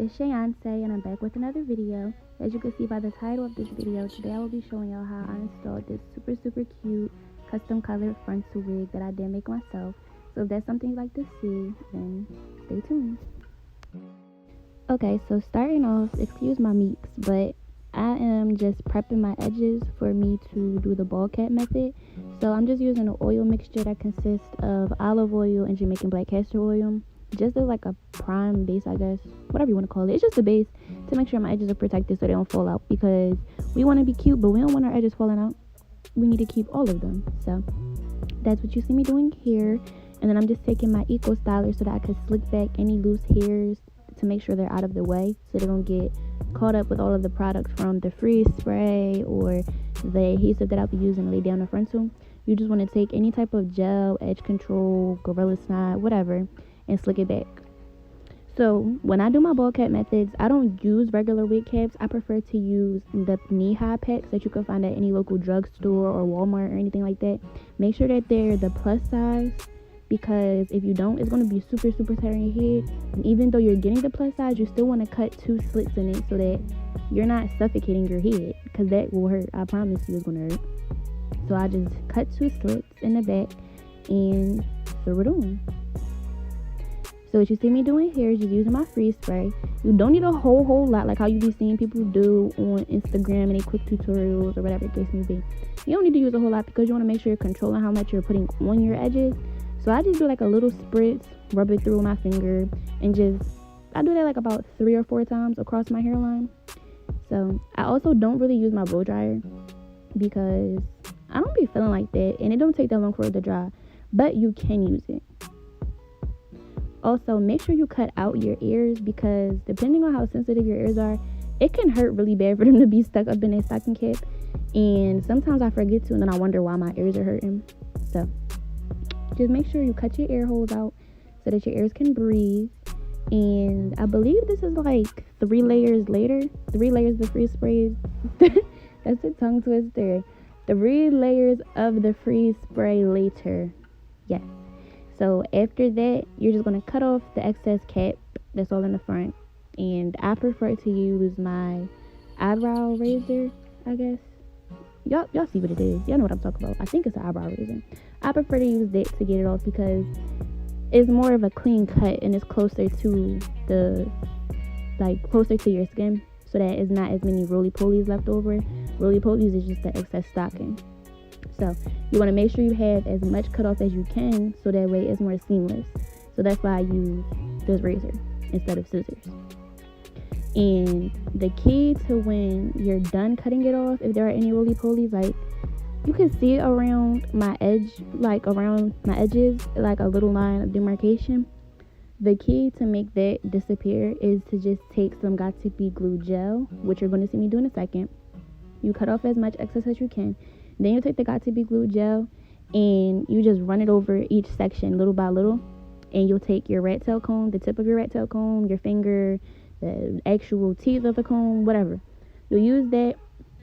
it's Shayante and I'm back with another video. As you can see by the title of this video, today I will be showing y'all how I installed this super cute custom colored frontal wig that I did make myself. So if that's something you'd like to see, then stay tuned. Okay, so starting off, excuse my meeks, but I am just prepping my edges for me to do the ball cap method. So I'm just using an oil mixture that consists of olive oil and Jamaican black castor oil. Just as like a prime base, I guess, whatever you want to call it. It's just a base to make sure my edges are protected so they don't fall out, because we want to be cute but we don't want our edges falling out. We need to keep all of them. So that's what you see me doing here. And then I'm just taking my Eco Styler so that I can slick back any loose hairs to make sure they're out of the way so they don't get caught up with all of the products from the freeze spray or the adhesive that I'll be using to lay down the frontal. You just want to take any type of gel, edge control, Gorilla Snot, whatever, and slick it back. So when I do my ball cap methods, I don't use regular wig caps. I prefer to use the knee-high packs that you can find at any local drugstore or Walmart or anything like that. Make sure that they're the plus size, because if you don't, it's going to be super tight on your head. And even though you're getting the plus size, you still want to cut 2 slits in it so that you're not suffocating your head, because that will hurt. I promise you it's going to hurt. So I just cut 2 slits in the back and throw it on. So what you see me doing here is just using my freeze spray. You don't need a whole lot like how you be seeing people do on Instagram and they quick tutorials or whatever the case may be. You don't need to use a whole lot because you want to make sure you're controlling how much you're putting on your edges. So I just do like a little spritz, rub it through with my finger, and I do that like about 3 or 4 times across my hairline. So I also don't really use my blow dryer because I don't be feeling like that, and it don't take that long for it to dry, but you can use it. Also, make sure you cut out your ears, because depending on how sensitive your ears are, it can hurt really bad for them to be stuck up in a stocking cap. And sometimes I forget to, and then I wonder why my ears are hurting. So just make sure you cut your ear holes out so that your ears can breathe. And I believe this is like 3 layers later. 3 layers of freeze sprays. That's a tongue twister. 3 layers of the freeze spray later. Yes. So after that, you're just going to cut off the excess cap that's all in the front. And I prefer to use my eyebrow razor, I guess. Y'all see what it is. Y'all know what I'm talking about. I think it's an eyebrow razor. I prefer to use that to get it off because it's more of a clean cut and it's closer to closer to your skin, so that it's not as many roly-polies left over. Roly-polies is just the excess stocking. So you want to make sure you have as much cut off as you can, so that way it's more seamless. So that's why I use this razor instead of scissors. And the key to when you're done cutting it off, if there are any roly-polies, like you can see it around my edge, like around my edges, like a little line of demarcation. The key to make that disappear is to just take some Got2b glue gel, which you're going to see me do in a second. You cut off as much excess as you can. Then you take the Got2b glue gel and you just run it over each section little by little. And you'll take your rat tail comb, the tip of your rat tail comb, your finger, the actual teeth of the comb, whatever. You'll use that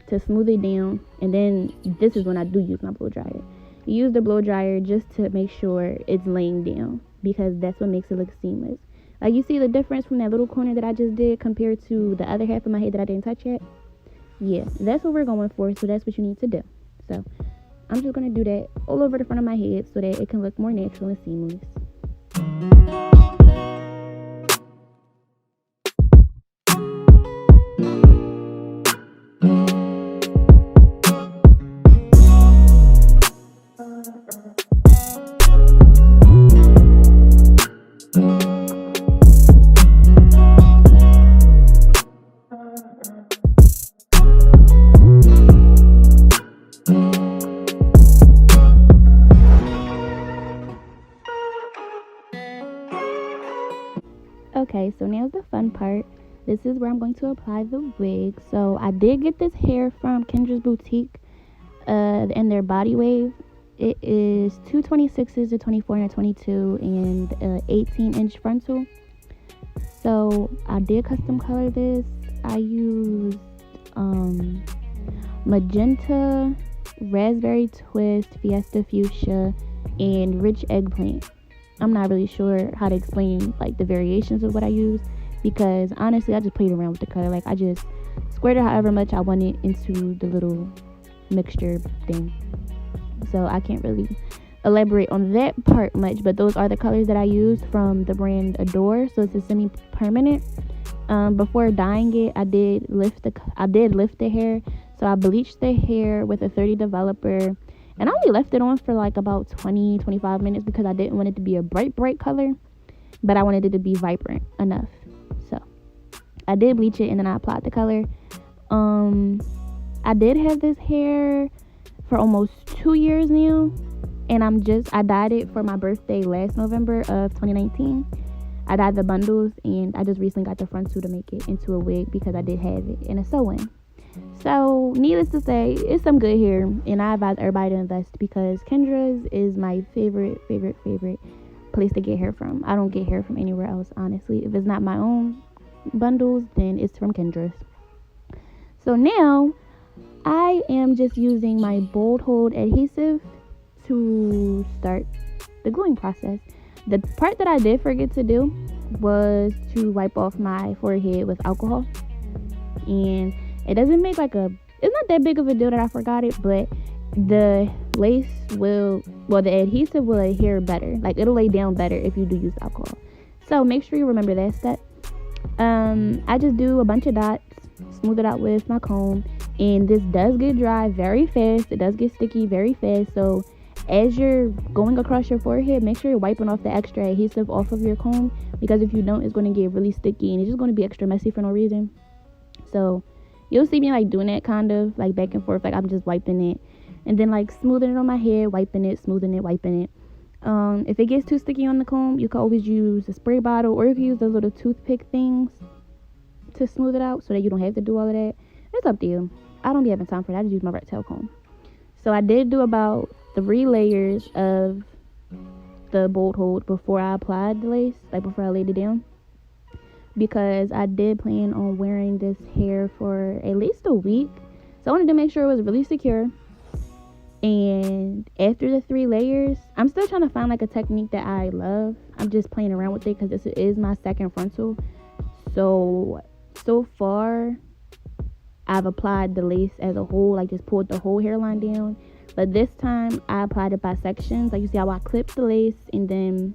to smooth it down. And then this is when I do use my blow dryer. You use the blow dryer just to make sure it's laying down, because that's what makes it look seamless. Like you see the difference from that little corner that I just did compared to the other half of my head that I didn't touch yet? Yeah, that's what we're going for. So that's what you need to do. So I'm just going to do that all over the front of my head so that it can look more natural and seamless. Okay, so now's the fun part. This is where I'm going to apply the wig. So I did get this hair from Kendra's Boutique in their body wave. It is 2 26s, a 24 and a 22, and 18-inch frontal. So I did custom color this. I used magenta, raspberry twist, fiesta fuchsia, and rich eggplant. I'm not really sure how to explain like the variations of what I use, because honestly I just played around with the color. Like I just squirted however much I wanted into the little mixture thing. So I can't really elaborate on that part much, but those are the colors that I used from the brand Adore. So it's a semi-permanent. Before dyeing it, I did lift the hair. So I bleached the hair with a 30 developer, and I only left it on for like about 20-25 minutes because I didn't want it to be a bright color, but I wanted it to be vibrant enough. So I did bleach it and then I applied the color. I did have this hair for almost 2 years now, and I dyed it for my birthday last November of 2019. I dyed the bundles, and I just recently got the front two to make it into a wig because I did have it in a sew-in. So needless to say, it's some good hair, and I advise everybody to invest because Kendra's is my favorite place to get hair from. I don't get hair from anywhere else, honestly. If it's not my own bundles, then it's from Kendra's. So now I am just using my Bold Hold adhesive to start the gluing process. The part that I did forget to do was to wipe off my forehead with alcohol, and it doesn't make it's not that big of a deal that I forgot it, but the the adhesive will adhere better. Like it'll lay down better if you do use alcohol. So make sure you remember that step. I just do a bunch of dots, smooth it out with my comb, and this does get dry very fast. It does get sticky very fast. So as you're going across your forehead, make sure you're wiping off the extra adhesive off of your comb, because if you don't, it's going to get really sticky and it's just going to be extra messy for no reason. So you'll see me like doing that kind of like back and forth, like I'm just wiping it and then like smoothing it on my head, wiping it, smoothing it, wiping it. If it gets too sticky on the comb, you can always use a spray bottle, or you can use those little toothpick things to smooth it out so that you don't have to do all of that. It's up to you. I don't be having time for that. I just use my rat tail comb. So I did do about 3 layers of the Bold Hold before I applied the lace, like before I laid it down, because I did plan on wearing this hair for at least a week. So I wanted to make sure it was really secure. And after the 3 layers, I'm still trying to find like a technique that I love. I'm just playing around with it because this is my second frontal. So far I've applied the lace as a whole, like just pulled the whole hairline down. But this time I applied it by sections. Like you see how I clipped the lace and then,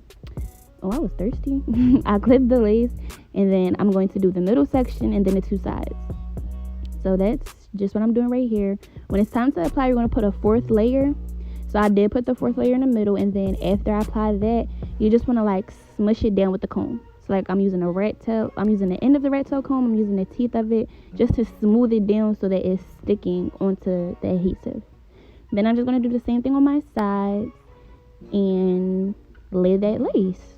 oh, I was thirsty. I clipped the lace and then I'm going to do the middle section and then the 2 sides. So that's just what I'm doing right here. When it's time to apply, you're going to put a 4th layer. So I did put the 4th layer in the middle, and then after I apply that, you just want to like smush it down with the comb. So like I'm using the end of the rat tail comb, I'm using the teeth of it just to smooth it down so that it's sticking onto the adhesive. Then I'm just going to do the same thing on my sides and lay that lace.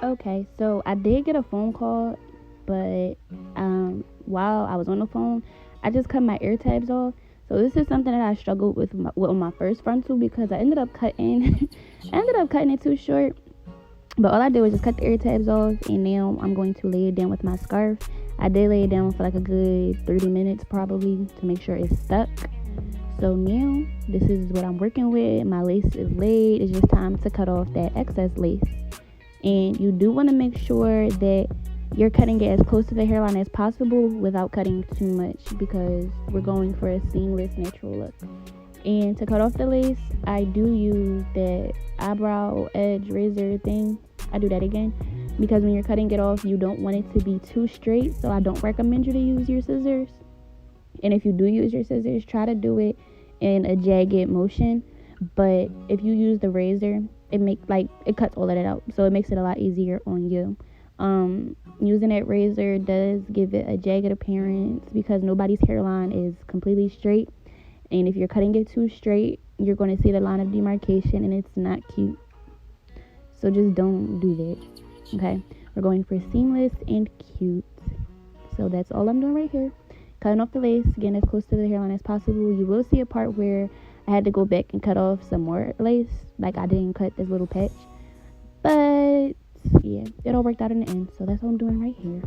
Okay, so I did get a phone call, but while I was on the phone, I just cut my ear tabs off. So this is something that I struggled with on my first frontal, because I ended up cutting it too short. But all I did was just cut the ear tabs off, and now I'm going to lay it down with my scarf. I did lay it down for like a good 30 minutes probably to make sure it's stuck. So now this is what I'm working with. My lace is laid. It's just time to cut off that excess lace. And you do want to make sure that you're cutting it as close to the hairline as possible without cutting too much, because we're going for a seamless natural look. And to cut off the lace, I do use the eyebrow edge razor thing. I do that again because when you're cutting it off, you don't want it to be too straight, so I don't recommend you to use your scissors. And if you do use your scissors, try to do it in a jagged motion. But if you use the razor, it cuts all of that out, so it makes it a lot easier on you. Using that razor does give it a jagged appearance because nobody's hairline is completely straight, and if you're cutting it too straight, you're going to see the line of demarcation, and it's not cute. So just don't do that. Okay, we're going for seamless and cute. So that's all I'm doing right here. Cutting off the lace, getting as close to the hairline as possible. You will see a part where I had to go back and cut off some more lace. Like, I didn't cut this little patch. But yeah, it all worked out in the end. So that's what I'm doing right here.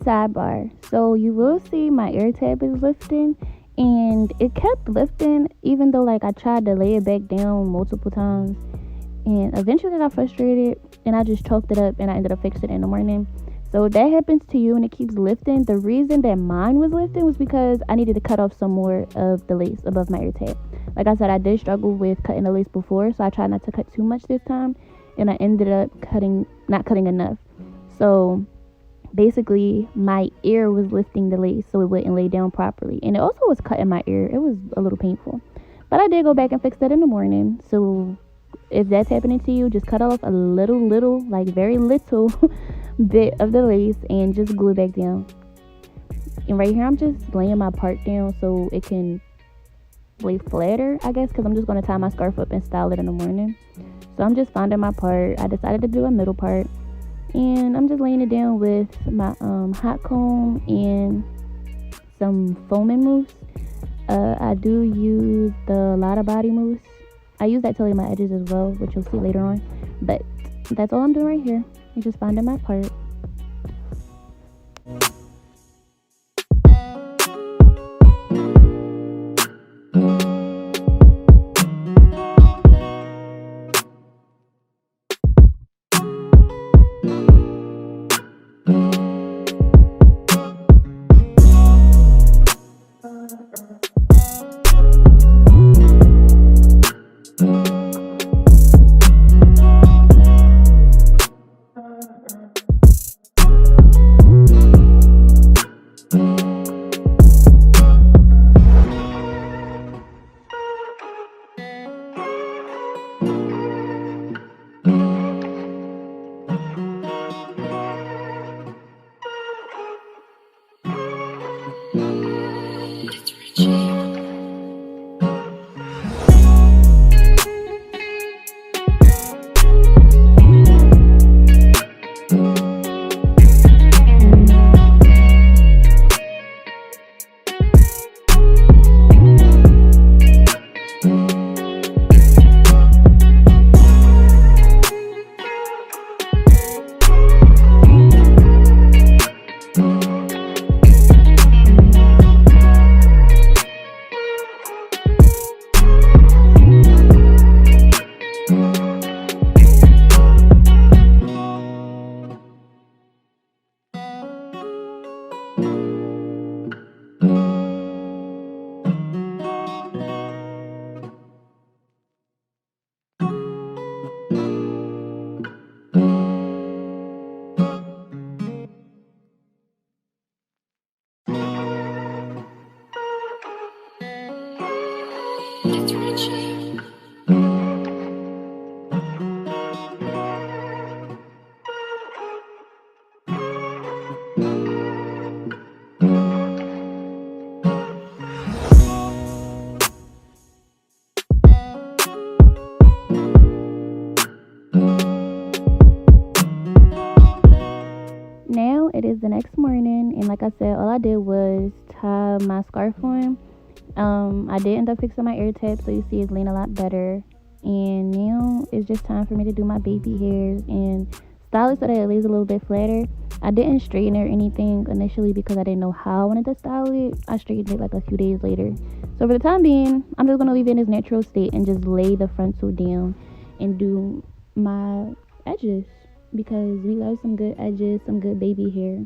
Sidebar. So you will see my ear tab is lifting, and it kept lifting even though like I tried to lay it back down multiple times. And eventually I got frustrated and I just chalked it up and I ended up fixing it in the morning. So if that happens to you and it keeps lifting, the reason that mine was lifting was because I needed to cut off some more of the lace above my ear tab. Like I said, I did struggle with cutting the lace before, so I tried not to cut too much this time, and I ended up not cutting enough. So basically my ear was lifting the lace so it wouldn't lay down properly, and it also was cutting my ear. It was a little painful, but I did go back and fix that in the morning. So if that's happening to you, just cut off a little, like very little bit of the lace and just glue it back down. And right here I'm just laying my part down so it can lay flatter, I guess, because I'm just going to tie my scarf up and style it in the morning. So I'm just finding my part. I decided to do a middle part, and I'm just laying it down with my hot comb and some foaming mousse. I do use the Lotta Body mousse. I use that to lay my edges as well, which you'll see later on. But that's all I'm doing right here. I'm just finding my part. Now it is the next morning, and like I said, all I did was tie my scarf on. I did end up fixing my ear tab, so you see it's laying a lot better. And now it's just time for me to do my baby hairs and style it so that it lays a little bit flatter. I didn't straighten it or anything initially because I didn't know how I wanted to style it. I straightened it like a few days later. So for the time being, I'm just gonna leave it in its natural state and just lay the frontal down and do my edges, because we love some good edges, some good baby hair.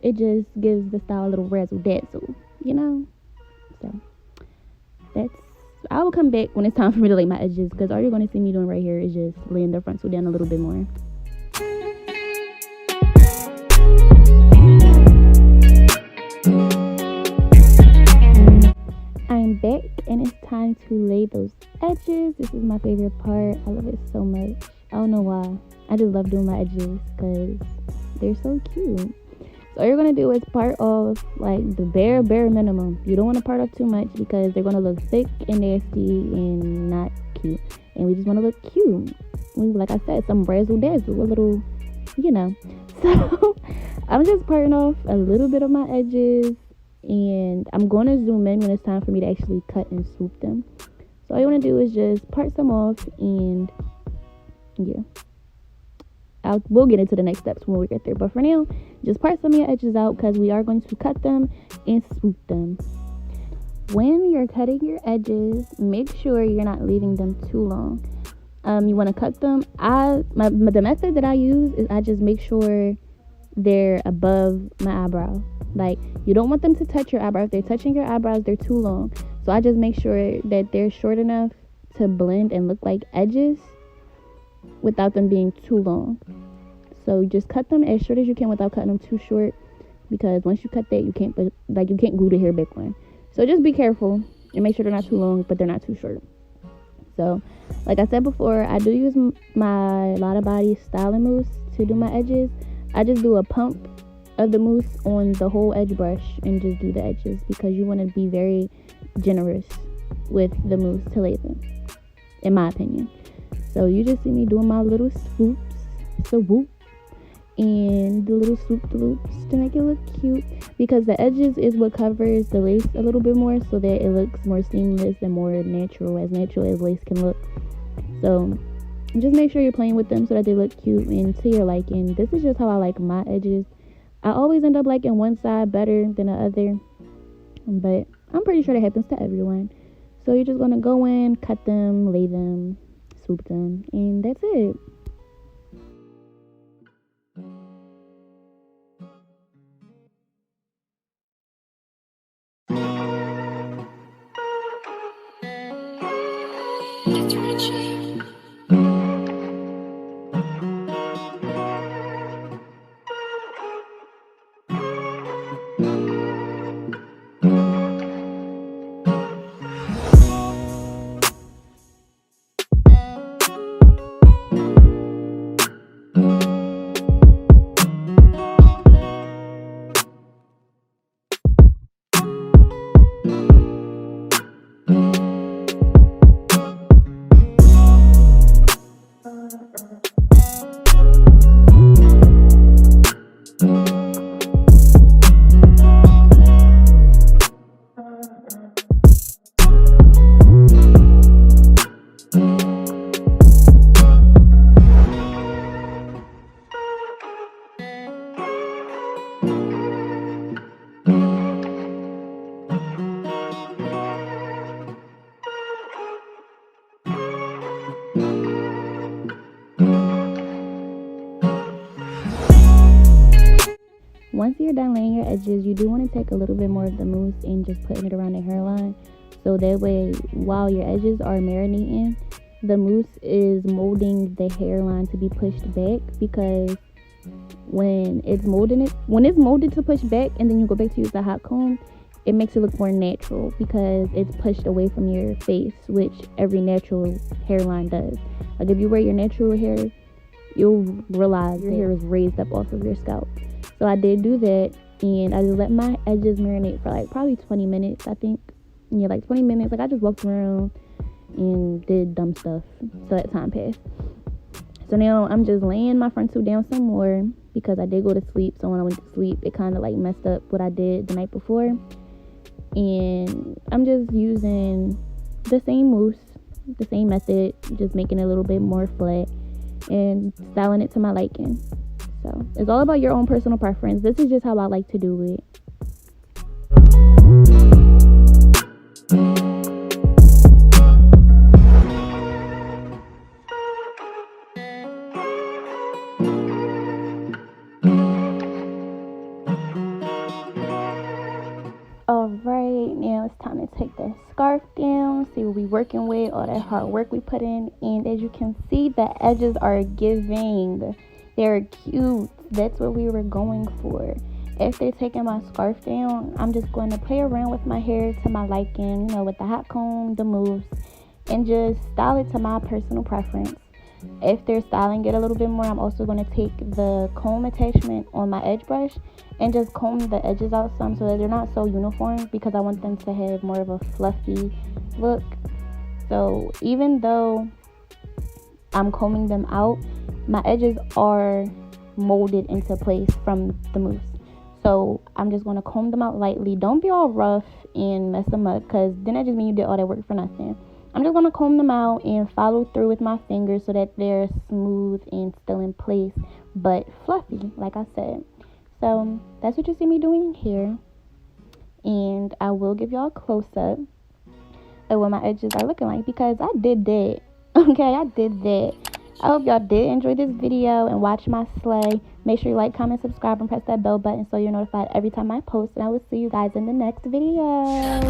It just gives the style a little razzle dazzle, you know. So that's, I will come back when it's time for me to lay my edges, because all you're going to see me doing right here is just laying the frontal down a little bit more. I'm back and it's time to lay those edges. This is my favorite part. I love it so much. I don't know why. I just love doing my edges because they're so cute. So all you're going to do is part off like the bare minimum. You don't want to part off too much because they're going to look thick and nasty and not cute. And we just want to look cute. Like I said, some razzle dazzle, a little, you know. So I'm just parting off a little bit of my edges. And I'm going to zoom in when it's time for me to actually cut and swoop them. So all you want to do is just part some off, and yeah. We'll get into the next steps when we get there. But for now, just part some of your edges out because we are going to cut them and swoop them. When you're cutting your edges, make sure you're not leaving them too long. You want to cut them. The method that I use is I just make sure they're above my eyebrow. Like, you don't want them to touch your eyebrow. If they're touching your eyebrows, they're too long. So I just make sure that they're short enough to blend and look like edges without them being too long. So you just cut them as short as you can without cutting them too short, because once you cut that, you can't glue the hair back on. So just be careful and make sure they're not too long, but they're not too short. So like I said before, I do use my Lotta Body styling mousse to do my edges. I just do a pump of the mousse on the whole edge brush and just do the edges, because you want to be very generous with the mousse to lay them, in my opinion. So you just see me doing my little swoops, so whoop, and the little swoop loops to make it look cute, because the edges is what covers the lace a little bit more, so that it looks more seamless and more natural as lace can look. So just make sure you're playing with them so that they look cute and to your liking. This is just how I like my edges. I always end up liking one side better than the other, but I'm pretty sure that happens to everyone. So you're just gonna go in, cut them, lay them, swoop them, and that's it. Once you're done laying your edges, you do want to take a little bit more of the mousse and just putting it around the hairline, so that way while your edges are marinating, the mousse is molding the hairline to be pushed back, because when it's molded to push back and then you go back to use the hot comb, it makes it look more natural because it's pushed away from your face, which every natural hairline does. Like if you wear your natural hair, you'll realize your hair is raised up off of your scalp. So I did do that, and I just let my edges marinate for like probably 20 minutes, I think. Yeah, like 20 minutes. Like I just walked around and did dumb stuff, so that time passed. So now I'm just laying my frontal down some more because I did go to sleep. So when I went to sleep, it kind of like messed up what I did the night before. And I'm just using the same mousse, the same method, just making it a little bit more flat. and styling it to my liking. So it's all about your own personal preference. This is just how I like to do it. Alright, now it's time to take that scarf down, see what we working with, all that hard work we put in, and as you can see, the edges are giving. They're cute. That's what we were going for. After taking my scarf down, I'm just going to play around with my hair to my liking, with the hot comb, the moves, and just style it to my personal preference. After styling it a little bit more, I'm also going to take the comb attachment on my edge brush and just comb the edges out some so that they're not so uniform, because I want them to have more of a fluffy look. So even though I'm combing them out, my edges are molded into place from the mousse. So I'm just going to comb them out lightly. Don't be all rough and mess them up, because then that just means you did all that work for nothing. I'm just going to comb them out and follow through with my fingers so that they're smooth and still in place, but fluffy, like I said. So that's what you see me doing here. And I will give y'all a close-up of what my edges are looking like, because I did that. Okay, I did that. I hope y'all did enjoy this video and watch my slay. Make sure you like, comment, subscribe, and press that bell button so you're notified every time I post. And I will see you guys in the next video.